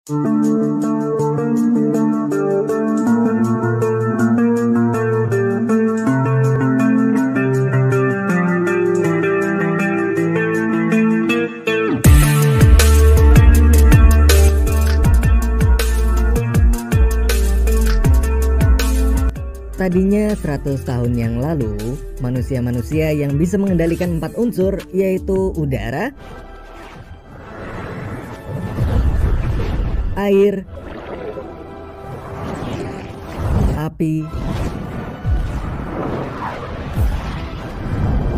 Tadinya 100 tahun yang lalu, manusia-manusia yang bisa mengendalikan 4 unsur yaitu udara, air, api,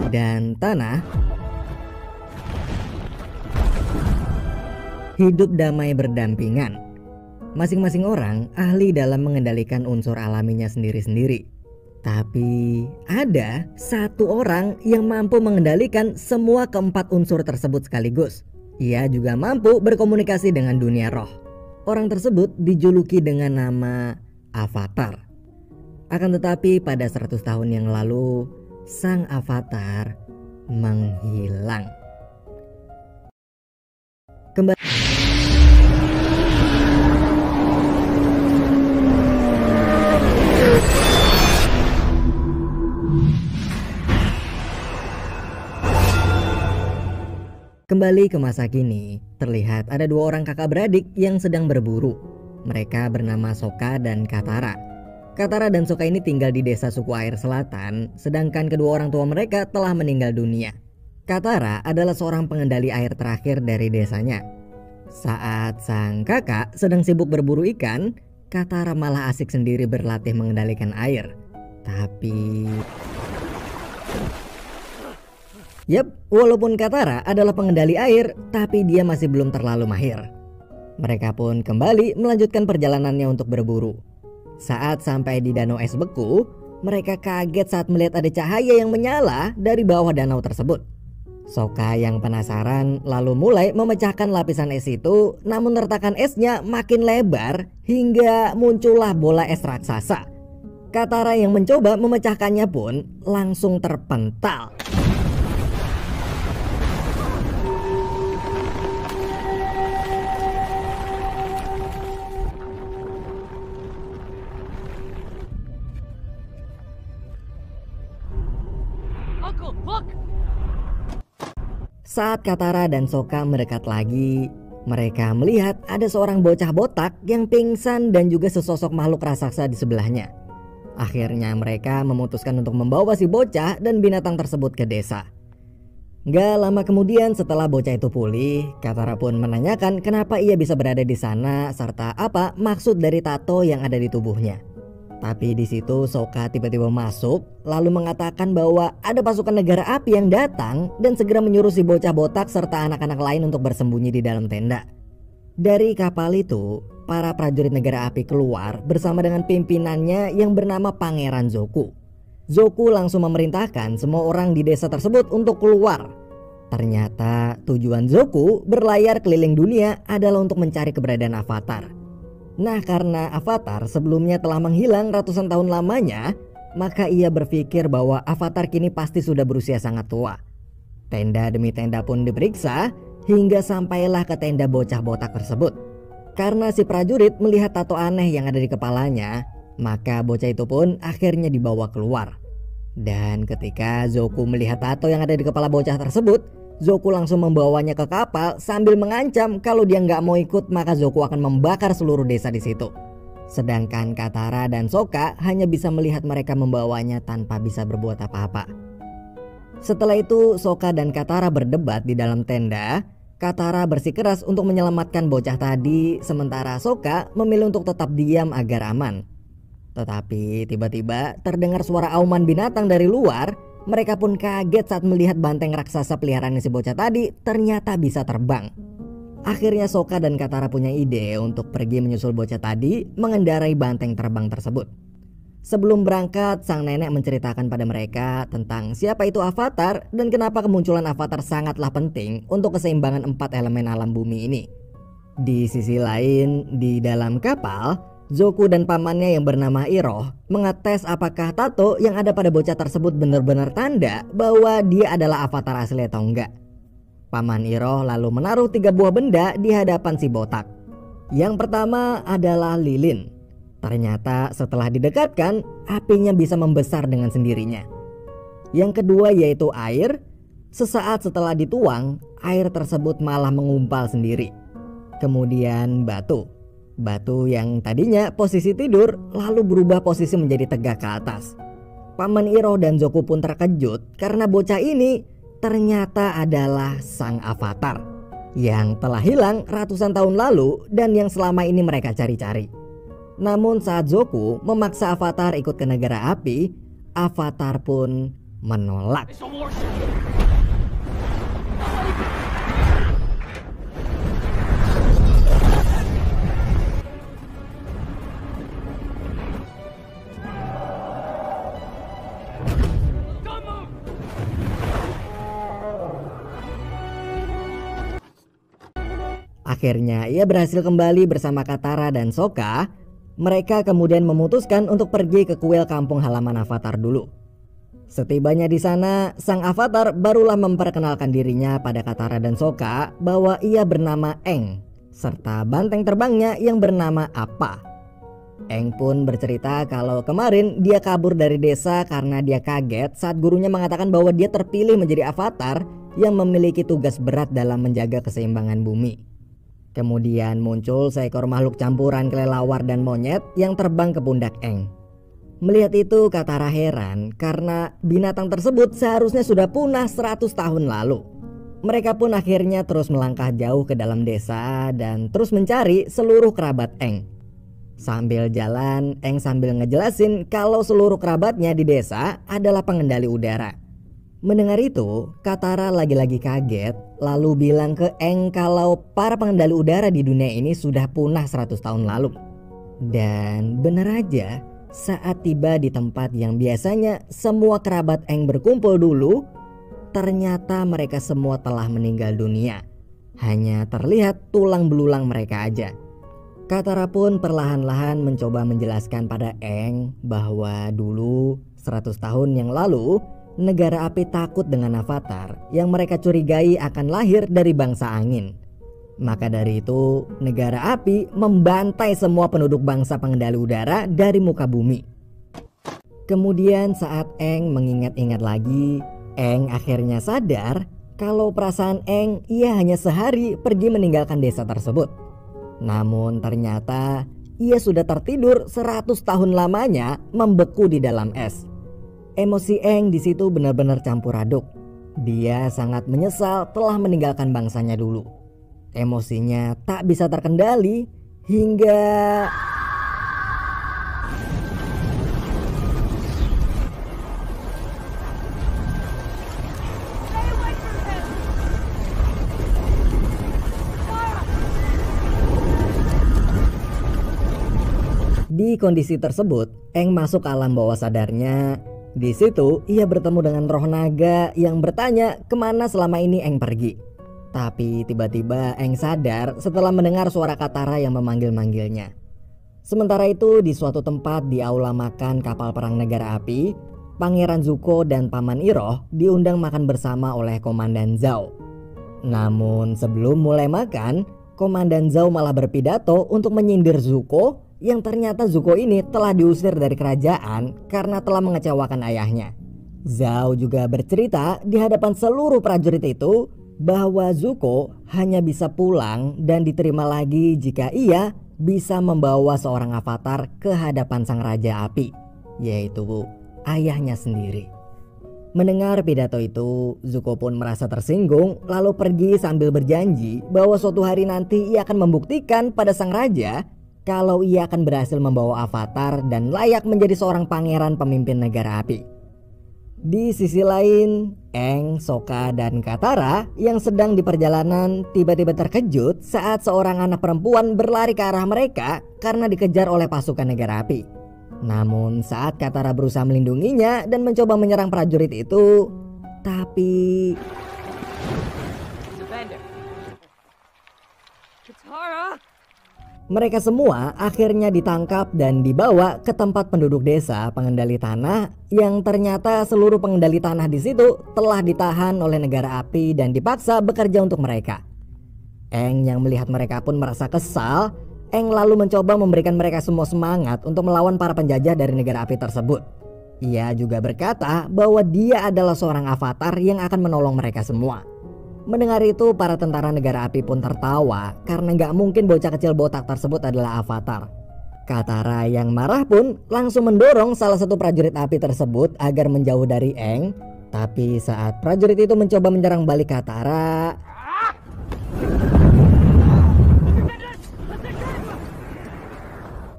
dan tanah hidup damai berdampingan. Masing-masing orang ahli dalam mengendalikan unsur alaminya sendiri-sendiri. Tapi ada satu orang yang mampu mengendalikan semua keempat unsur tersebut sekaligus. Ia juga mampu berkomunikasi dengan dunia roh. Orang tersebut dijuluki dengan nama Avatar. Akan tetapi pada 100 tahun yang lalu, sang Avatar menghilang. Kembali ke masa kini, terlihat ada 2 orang kakak beradik yang sedang berburu. Mereka bernama Sokka dan Katara. Katara dan Sokka ini tinggal di desa suku air selatan, sedangkan kedua orang tua mereka telah meninggal dunia. Katara adalah seorang pengendali air terakhir dari desanya. Saat sang kakak sedang sibuk berburu ikan, Katara malah asik sendiri berlatih mengendalikan air. Tapi walaupun Katara adalah pengendali air, tapi dia masih belum terlalu mahir. Mereka pun kembali melanjutkan perjalanannya untuk berburu. Saat sampai di danau es beku, mereka kaget saat melihat ada cahaya yang menyala dari bawah danau tersebut. Sokka yang penasaran lalu mulai memecahkan lapisan es itu, namun retakan esnya makin lebar hingga muncullah bola es raksasa. Katara yang mencoba memecahkannya pun langsung terpental. Saat Katara dan Sokka mendekat lagi, mereka melihat ada seorang bocah botak yang pingsan dan juga sesosok makhluk raksasa di sebelahnya. Akhirnya mereka memutuskan untuk membawa si bocah dan binatang tersebut ke desa. Gak lama kemudian setelah bocah itu pulih, Katara pun menanyakan kenapa ia bisa berada di sana serta apa maksud dari tato yang ada di tubuhnya. Tapi di situ Sokka tiba-tiba masuk lalu mengatakan bahwa ada pasukan negara api yang datang dan segera menyuruh si bocah botak serta anak-anak lain untuk bersembunyi di dalam tenda. Dari kapal itu, para prajurit negara api keluar bersama dengan pimpinannya yang bernama Pangeran Zoku. Zoku langsung memerintahkan semua orang di desa tersebut untuk keluar. Ternyata tujuan Zoku berlayar keliling dunia adalah untuk mencari keberadaan Avatar. Nah, karena Avatar sebelumnya telah menghilang ratusan tahun lamanya, maka ia berpikir bahwa Avatar kini pasti sudah berusia sangat tua. Tenda demi tenda pun diperiksa hingga sampailah ke tenda bocah botak tersebut. Karena si prajurit melihat tato aneh yang ada di kepalanya, maka bocah itu pun akhirnya dibawa keluar. Dan ketika Zoku melihat tato yang ada di kepala bocah tersebut, Zoku langsung membawanya ke kapal sambil mengancam kalau dia nggak mau ikut maka Zoku akan membakar seluruh desa di situ. Sedangkan Katara dan Sokka hanya bisa melihat mereka membawanya tanpa bisa berbuat apa-apa. Setelah itu Sokka dan Katara berdebat di dalam tenda. Katara bersikeras untuk menyelamatkan bocah tadi, sementara Sokka memilih untuk tetap diam agar aman. Tetapi tiba-tiba terdengar suara auman binatang dari luar. Mereka pun kaget saat melihat banteng raksasa peliharaan si bocah tadi ternyata bisa terbang. Akhirnya Sokka dan Katara punya ide untuk pergi menyusul bocah tadi mengendarai banteng terbang tersebut. Sebelum berangkat, sang nenek menceritakan pada mereka tentang siapa itu Avatar dan kenapa kemunculan Avatar sangatlah penting untuk keseimbangan 4 elemen alam bumi ini. Di sisi lain, di dalam kapal, Zoku dan pamannya yang bernama Iroh mengetes apakah tato yang ada pada bocah tersebut benar-benar tanda bahwa dia adalah Avatar asli atau enggak. Paman Iroh lalu menaruh 3 buah benda di hadapan si botak. Yang pertama adalah lilin. Ternyata setelah didekatkan, apinya bisa membesar dengan sendirinya. Yang kedua yaitu air. Sesaat setelah dituang, air tersebut malah mengumpal sendiri. Kemudian batu. Batu yang tadinya posisi tidur lalu berubah posisi menjadi tegak ke atas. Paman Iroh dan Zuko pun terkejut karena bocah ini ternyata adalah sang avatar yang telah hilang ratusan tahun lalu dan yang selama ini mereka cari-cari. Namun saat Zuko memaksa avatar ikut ke negara api, avatar pun menolak. Akhirnya ia berhasil kembali bersama Katara dan Sokka. Mereka kemudian memutuskan untuk pergi ke kuil kampung halaman avatar dulu. Setibanya di sana, sang avatar barulah memperkenalkan dirinya pada Katara dan Sokka bahwa ia bernama Aang, serta banteng terbangnya yang bernama Appa. Aang pun bercerita kalau kemarin dia kabur dari desa karena dia kaget saat gurunya mengatakan bahwa dia terpilih menjadi avatar yang memiliki tugas berat dalam menjaga keseimbangan bumi. Kemudian muncul seekor makhluk campuran kelelawar dan monyet yang terbang ke pundak Aang. Melihat itu Katara heran karena binatang tersebut seharusnya sudah punah 100 tahun lalu. Mereka pun akhirnya terus melangkah jauh ke dalam desa dan terus mencari seluruh kerabat Aang. Sambil jalan, Aang sambil ngejelasin kalau seluruh kerabatnya di desa adalah pengendali udara. Mendengar itu, Katara lagi-lagi kaget lalu bilang ke Aang kalau para pengendali udara di dunia ini sudah punah 100 tahun lalu. Dan benar aja, saat tiba di tempat yang biasanya semua kerabat Aang berkumpul dulu, ternyata mereka semua telah meninggal dunia. Hanya terlihat tulang belulang mereka aja. Katara pun perlahan-lahan mencoba menjelaskan pada Aang bahwa dulu 100 tahun yang lalu negara api takut dengan avatar yang mereka curigai akan lahir dari bangsa angin. Maka dari itu negara api membantai semua penduduk bangsa pengendali udara dari muka bumi. Kemudian saat Aang mengingat-ingat lagi, Aang akhirnya sadar kalau perasaan Aang ia hanya sehari pergi meninggalkan desa tersebut. Namun ternyata ia sudah tertidur 100 tahun lamanya membeku di dalam es. Emosi Aang di situ benar-benar campur aduk. Dia sangat menyesal telah meninggalkan bangsanya dulu. Emosinya tak bisa terkendali hingga di kondisi tersebut, Aang masuk ke alam bawah sadarnya. Di situ ia bertemu dengan roh naga yang bertanya kemana selama ini Aang pergi. Tapi tiba-tiba Aang sadar setelah mendengar suara Katara yang memanggil-manggilnya. Sementara itu di suatu tempat di aula makan kapal perang negara api, Pangeran Zuko dan Paman Iroh diundang makan bersama oleh Komandan Zhao. Namun sebelum mulai makan, Komandan Zhao malah berpidato untuk menyindir Zuko yang ternyata Zuko ini telah diusir dari kerajaan karena telah mengecewakan ayahnya. Zhao juga bercerita di hadapan seluruh prajurit itu bahwa Zuko hanya bisa pulang dan diterima lagi jika ia bisa membawa seorang avatar ke hadapan sang raja api, yaitu ayahnya sendiri. Mendengar pidato itu, Zuko pun merasa tersinggung lalu pergi sambil berjanji bahwa suatu hari nanti ia akan membuktikan pada sang raja kalau ia akan berhasil membawa avatar dan layak menjadi seorang pangeran pemimpin negara api. Di sisi lain, Aang, Sokka, dan Katara yang sedang di perjalanan tiba-tiba terkejut saat seorang anak perempuan berlari ke arah mereka karena dikejar oleh pasukan negara api. Namun saat Katara berusaha melindunginya dan mencoba menyerang prajurit itu, tapi mereka semua akhirnya ditangkap dan dibawa ke tempat penduduk desa pengendali tanah yang ternyata seluruh pengendali tanah di situ telah ditahan oleh negara api dan dipaksa bekerja untuk mereka. Aang yang melihat mereka pun merasa kesal Aang lalu mencoba memberikan mereka semua semangat untuk melawan para penjajah dari negara api tersebut. Ia juga berkata bahwa dia adalah seorang avatar yang akan menolong mereka semua. Mendengar itu, para tentara negara api pun tertawa karena gak mungkin bocah kecil botak tersebut adalah avatar. Katara yang marah pun langsung mendorong salah satu prajurit api tersebut agar menjauh dari Aang. Tapi saat prajurit itu mencoba menyerang balik Katara,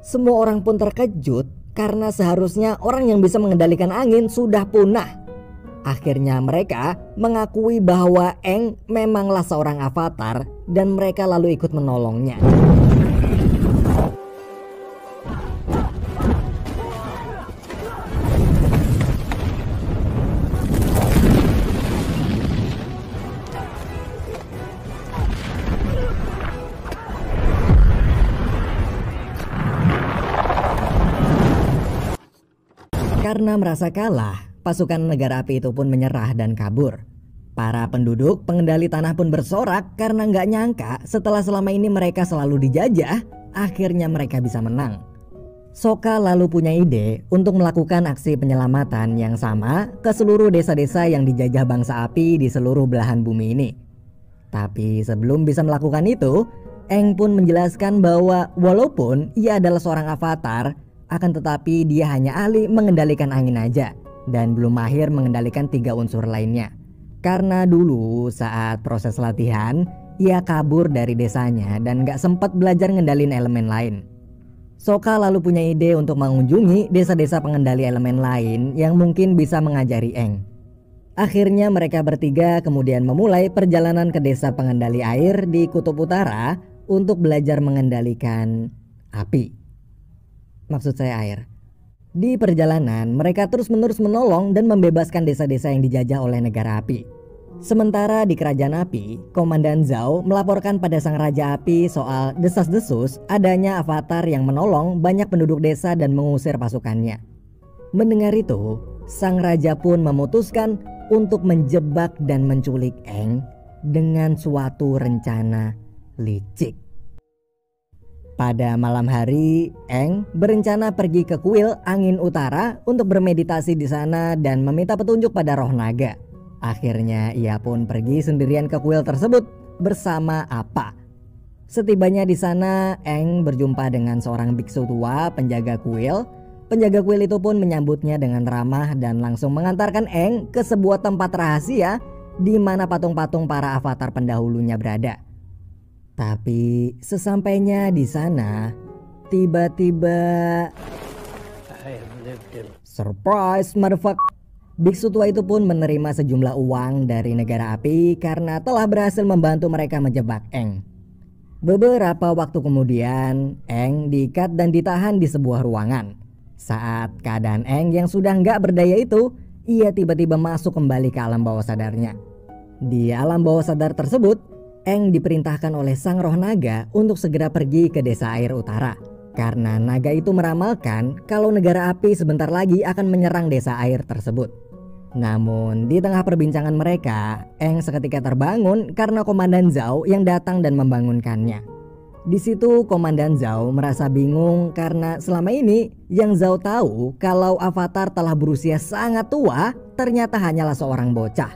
semua orang pun terkejut karena seharusnya orang yang bisa mengendalikan angin sudah punah. Akhirnya mereka mengakui bahwa Aang memanglah seorang avatar dan mereka lalu ikut menolongnya. Karena merasa kalah, pasukan negara api itu pun menyerah dan kabur. Para penduduk pengendali tanah pun bersorak karena nggak nyangka setelah selama ini mereka selalu dijajah, akhirnya mereka bisa menang. Sokka lalu punya ide untuk melakukan aksi penyelamatan yang sama ke seluruh desa-desa yang dijajah bangsa api di seluruh belahan bumi ini. Tapi sebelum bisa melakukan itu, Aang pun menjelaskan bahwa walaupun ia adalah seorang avatar, akan tetapi dia hanya ahli mengendalikan angin aja dan belum mahir mengendalikan 3 unsur lainnya. Karena dulu saat proses latihan, ia kabur dari desanya dan gak sempat belajar ngendalin elemen lain. Sokka lalu punya ide untuk mengunjungi desa-desa pengendali elemen lain yang mungkin bisa mengajari Aang. Akhirnya mereka bertiga kemudian memulai perjalanan ke desa pengendali air di Kutub Utara untuk belajar mengendalikan api. Maksud saya air. Di perjalanan mereka terus-menerus menolong dan membebaskan desa-desa yang dijajah oleh negara api. Sementara di kerajaan api, Komandan Zhao melaporkan pada sang raja api soal desas-desus adanya avatar yang menolong banyak penduduk desa dan mengusir pasukannya. Mendengar itu, sang raja pun memutuskan untuk menjebak dan menculik Aang dengan suatu rencana licik. Pada malam hari, Aang berencana pergi ke kuil angin utara untuk bermeditasi di sana dan meminta petunjuk pada roh naga. Akhirnya ia pun pergi sendirian ke kuil tersebut bersama Appa. Setibanya di sana, Aang berjumpa dengan seorang biksu tua penjaga kuil. Penjaga kuil itu pun menyambutnya dengan ramah dan langsung mengantarkan Aang ke sebuah tempat rahasia di mana patung-patung para avatar pendahulunya berada. Tapi sesampainya di sana, tiba-tiba surprise motherfucker. Biksu tua itu pun menerima sejumlah uang dari negara api karena telah berhasil membantu mereka menjebak Aang. Beberapa waktu kemudian, Aang diikat dan ditahan di sebuah ruangan. Saat keadaan Aang yang sudah nggak berdaya itu, ia tiba-tiba masuk kembali ke alam bawah sadarnya. Di alam bawah sadar tersebut, Aang diperintahkan oleh sang roh naga untuk segera pergi ke desa air utara. Karena naga itu meramalkan kalau negara api sebentar lagi akan menyerang desa air tersebut. Namun di tengah perbincangan mereka, Aang seketika terbangun karena Komandan Zhao yang datang dan membangunkannya. Di situ Komandan Zhao merasa bingung karena selama ini yang Zhao tahu kalau avatar telah berusia sangat tua ternyata hanyalah seorang bocah.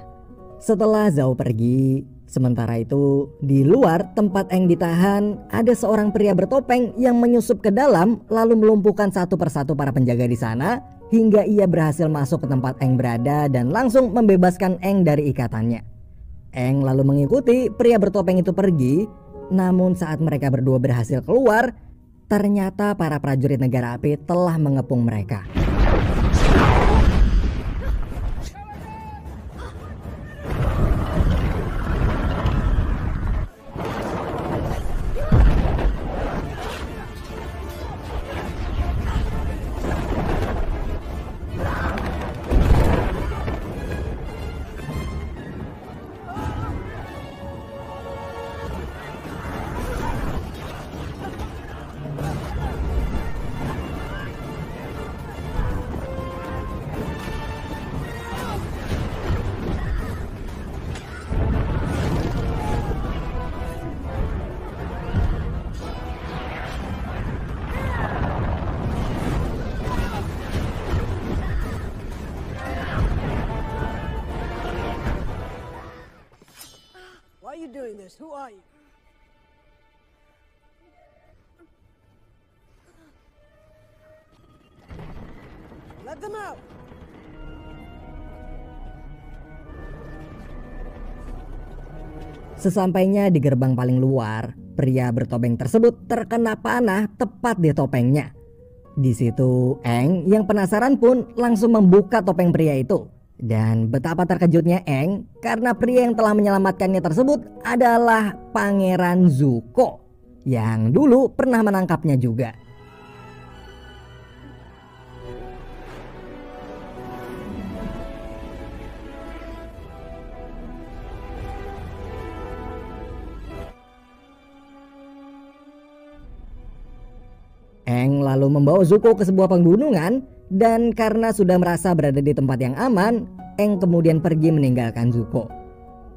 Setelah Zhao pergi, sementara itu di luar tempat Aang ditahan ada seorang pria bertopeng yang menyusup ke dalam lalu melumpuhkan satu persatu para penjaga di sana hingga ia berhasil masuk ke tempat Aang berada dan langsung membebaskan Aang dari ikatannya. Aang lalu mengikuti pria bertopeng itu pergi. Namun saat mereka berdua berhasil keluar, ternyata para prajurit negara api telah mengepung mereka. who are you? Let them out! Sesampainya di gerbang paling luar, pria bertopeng tersebut terkena panah tepat di topengnya. Di situ, Aang yang penasaran pun langsung membuka topeng pria itu. Dan betapa terkejutnya Aang karena pria yang telah menyelamatkannya tersebut adalah Pangeran Zuko yang dulu pernah menangkapnya juga. Aang lalu membawa Zuko ke sebuah pegunungan dan karena sudah merasa berada di tempat yang aman, Aang kemudian pergi meninggalkan Zuko.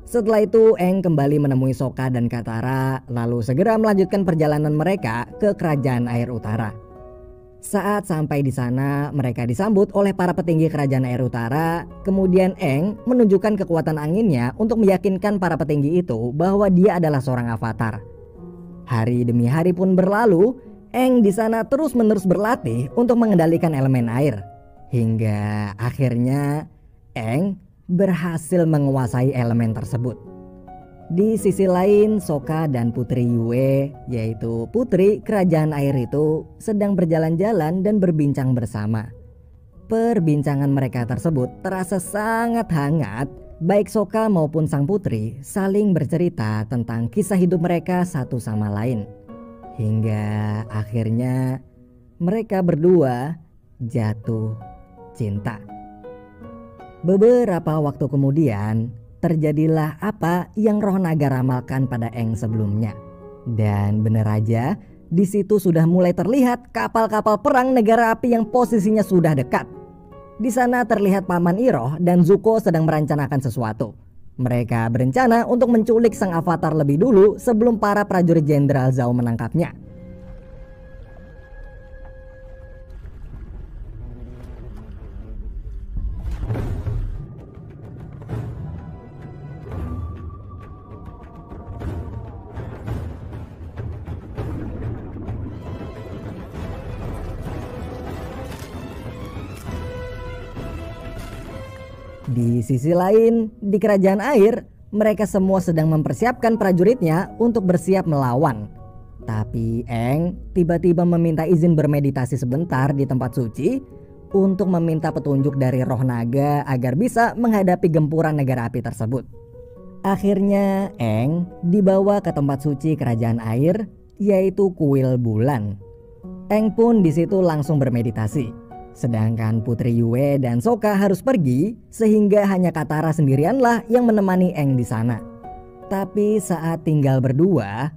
Setelah itu Aang kembali menemui Sokka dan Katara lalu segera melanjutkan perjalanan mereka ke Kerajaan Air Utara. Saat sampai di sana mereka disambut oleh para petinggi Kerajaan Air Utara. Kemudian Aang menunjukkan kekuatan anginnya untuk meyakinkan para petinggi itu bahwa dia adalah seorang avatar. Hari demi hari pun berlalu. Aang di sana terus-menerus berlatih untuk mengendalikan elemen air. Hingga akhirnya Aang berhasil menguasai elemen tersebut. Di sisi lain, Sokka dan Putri Yue, yaitu putri kerajaan air itu, sedang berjalan-jalan dan berbincang bersama. Perbincangan mereka tersebut terasa sangat hangat. Baik Sokka maupun sang putri saling bercerita tentang kisah hidup mereka satu sama lain. Hingga akhirnya mereka berdua jatuh cinta. Beberapa waktu kemudian terjadilah apa yang roh naga ramalkan pada Aang sebelumnya. Dan benar aja di situ sudah mulai terlihat kapal-kapal perang negara api yang posisinya sudah dekat. Di sana terlihat Paman Iroh dan Zuko sedang merencanakan sesuatu. Mereka berencana untuk menculik sang avatar lebih dulu sebelum para prajurit Jenderal Zhao menangkapnya. Di sisi lain, di kerajaan air, mereka semua sedang mempersiapkan prajuritnya untuk bersiap melawan. Tapi Aang tiba-tiba meminta izin bermeditasi sebentar di tempat suci untuk meminta petunjuk dari roh naga agar bisa menghadapi gempuran negara api tersebut. Akhirnya Aang dibawa ke tempat suci kerajaan air, yaitu kuil bulan. Aang pun di situ langsung bermeditasi. Sedangkan Putri Yue dan Sokka harus pergi sehingga hanya Katara sendirianlah yang menemani Aang di sana. Tapi saat tinggal berdua,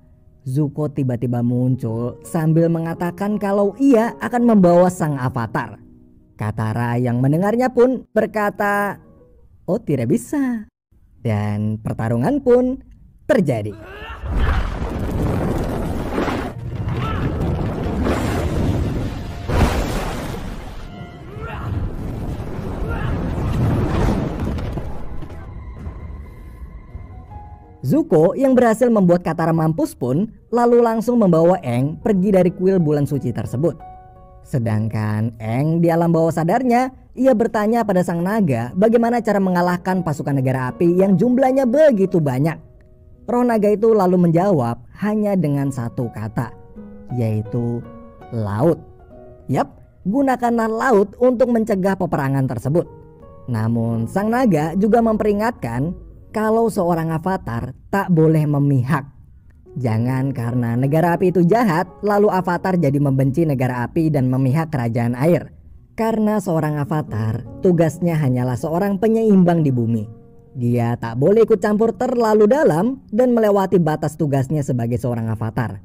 Zuko tiba-tiba muncul sambil mengatakan kalau ia akan membawa sang avatar. Katara yang mendengarnya pun berkata, "Oh, tidak bisa." Dan pertarungan pun terjadi. Zuko yang berhasil membuat Katara mampus pun lalu langsung membawa Aang pergi dari kuil bulan suci tersebut. Sedangkan Aang di alam bawah sadarnya, ia bertanya pada sang naga bagaimana cara mengalahkan pasukan negara api yang jumlahnya begitu banyak. Roh naga itu lalu menjawab hanya dengan satu kata, yaitu laut. Yap, gunakanlah laut untuk mencegah peperangan tersebut. Namun sang naga juga memperingatkan kalau seorang avatar tak boleh memihak. Jangan karena negara api itu jahat lalu avatar jadi membenci negara api dan memihak kerajaan air. Karena seorang avatar tugasnya hanyalah seorang penyeimbang di bumi. Dia tak boleh ikut campur terlalu dalam dan melewati batas tugasnya sebagai seorang avatar.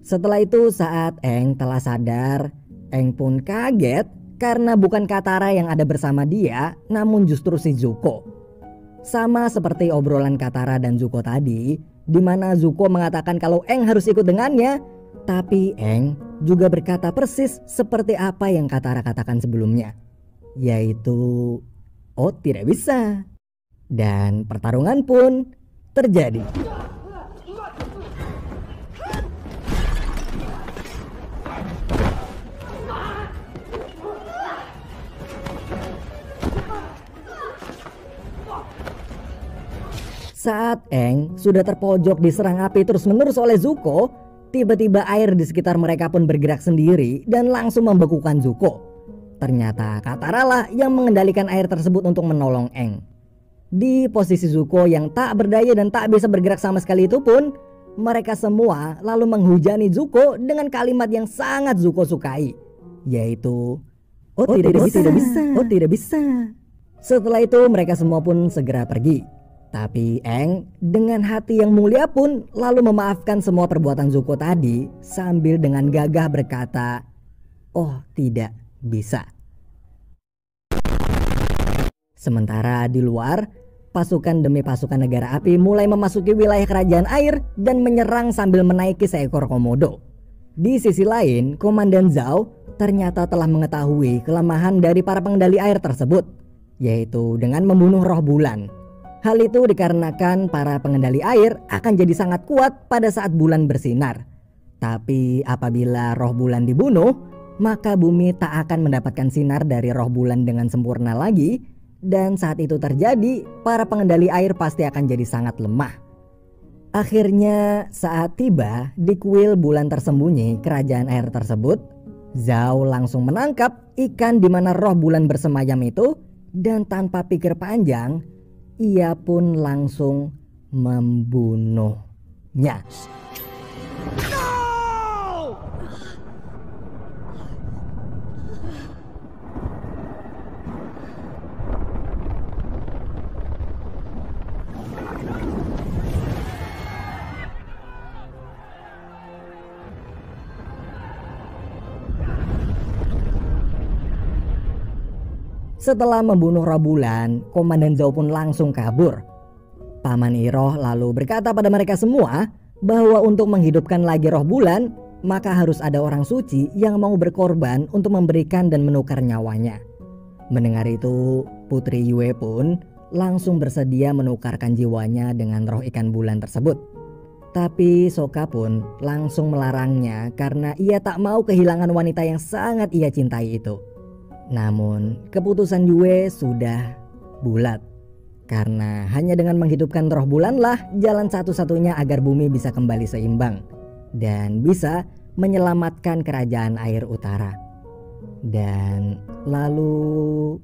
Setelah itu saat Aang telah sadar, Aang pun kaget karena bukan Katara yang ada bersama dia, namun justru si Zuko. Sama seperti obrolan Katara dan Zuko tadi, di mana Zuko mengatakan kalau Aang harus ikut dengannya, tapi Aang juga berkata persis seperti apa yang Katara katakan sebelumnya, yaitu "Oh, tidak bisa." Dan pertarungan pun terjadi. Saat Aang sudah terpojok diserang api terus-menerus oleh Zuko, tiba-tiba air di sekitar mereka pun bergerak sendiri dan langsung membekukan Zuko. Ternyata Katara lah yang mengendalikan air tersebut untuk menolong Aang. Di posisi Zuko yang tak berdaya dan tak bisa bergerak sama sekali itu pun, mereka semua lalu menghujani Zuko dengan kalimat yang sangat Zuko sukai, yaitu "Oh, tidak bisa, oh tidak bisa." Setelah itu mereka semua pun segera pergi. Tapi Aang dengan hati yang mulia pun lalu memaafkan semua perbuatan Zuko tadi sambil dengan gagah berkata, "Oh tidak bisa." Sementara di luar, pasukan demi pasukan negara api mulai memasuki wilayah kerajaan air dan menyerang sambil menaiki seekor komodo. Di sisi lain, Komandan Zhao ternyata telah mengetahui kelemahan dari para pengendali air tersebut, yaitu dengan membunuh roh bulan. Hal itu dikarenakan para pengendali air akan jadi sangat kuat pada saat bulan bersinar. Tapi apabila roh bulan dibunuh, maka bumi tak akan mendapatkan sinar dari roh bulan dengan sempurna lagi. Dan saat itu terjadi, para pengendali air pasti akan jadi sangat lemah. Akhirnya saat tiba di kuil bulan tersembunyi kerajaan air tersebut, Zhao langsung menangkap ikan di mana roh bulan bersemayam itu. Dan tanpa pikir panjang, ia pun langsung membunuhnya. Setelah membunuh roh bulan, Komandan Zhao pun langsung kabur. Paman Iroh lalu berkata pada mereka semua bahwa untuk menghidupkan lagi roh bulan, maka harus ada orang suci yang mau berkorban untuk memberikan dan menukar nyawanya. Mendengar itu, Putri Yue pun langsung bersedia menukarkan jiwanya dengan roh ikan bulan tersebut. Tapi Sokka pun langsung melarangnya karena ia tak mau kehilangan wanita yang sangat ia cintai itu. Namun keputusan Yue sudah bulat, karena hanya dengan menghidupkan roh bulanlah jalan satu-satunya agar bumi bisa kembali seimbang dan bisa menyelamatkan kerajaan air utara. Dan lalu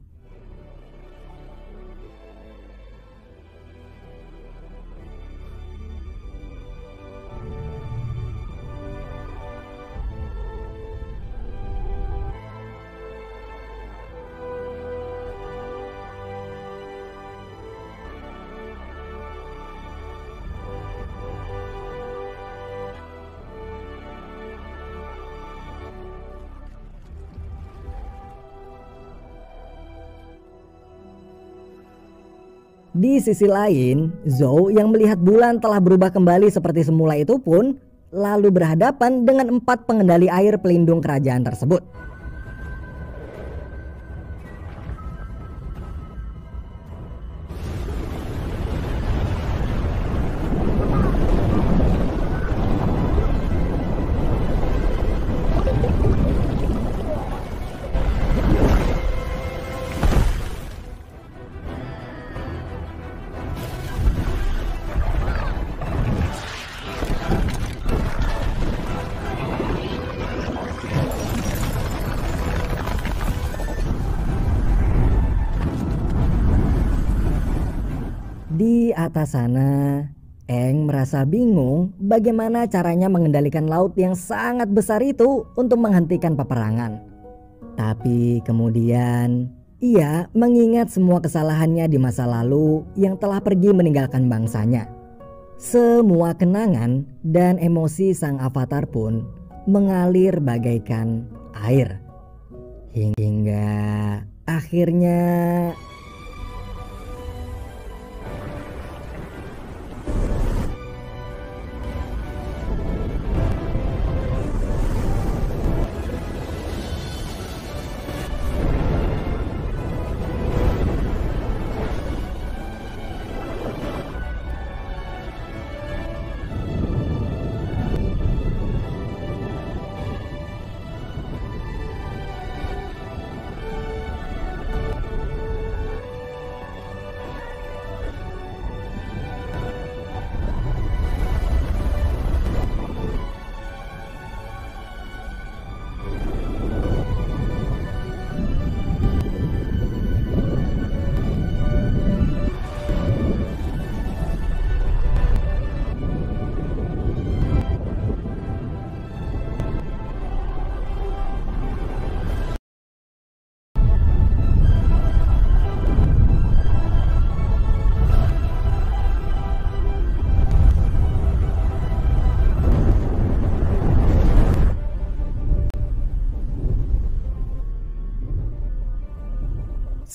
di sisi lain, Zhou yang melihat bulan telah berubah kembali seperti semula itu pun lalu berhadapan dengan 4 pengendali air pelindung kerajaan tersebut. Di atas sana, Aang merasa bingung bagaimana caranya mengendalikan laut yang sangat besar itu untuk menghentikan peperangan. Tapi kemudian ia mengingat semua kesalahannya di masa lalu yang telah pergi meninggalkan bangsanya. Semua kenangan dan emosi sang avatar pun mengalir bagaikan air. Hingga akhirnya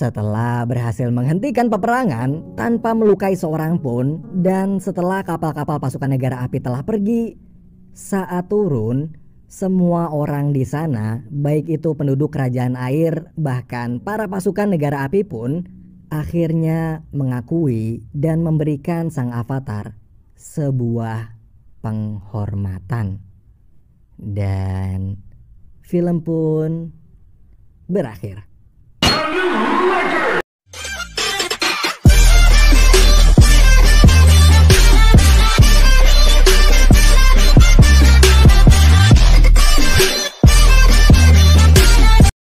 Setelah berhasil menghentikan peperangan tanpa melukai seorang pun, dan setelah kapal-kapal pasukan negara api telah pergi, saat turun, semua orang di sana, baik itu penduduk kerajaan air, bahkan para pasukan negara api pun, akhirnya mengakui dan memberikan sang avatar sebuah penghormatan. Dan film pun berakhir.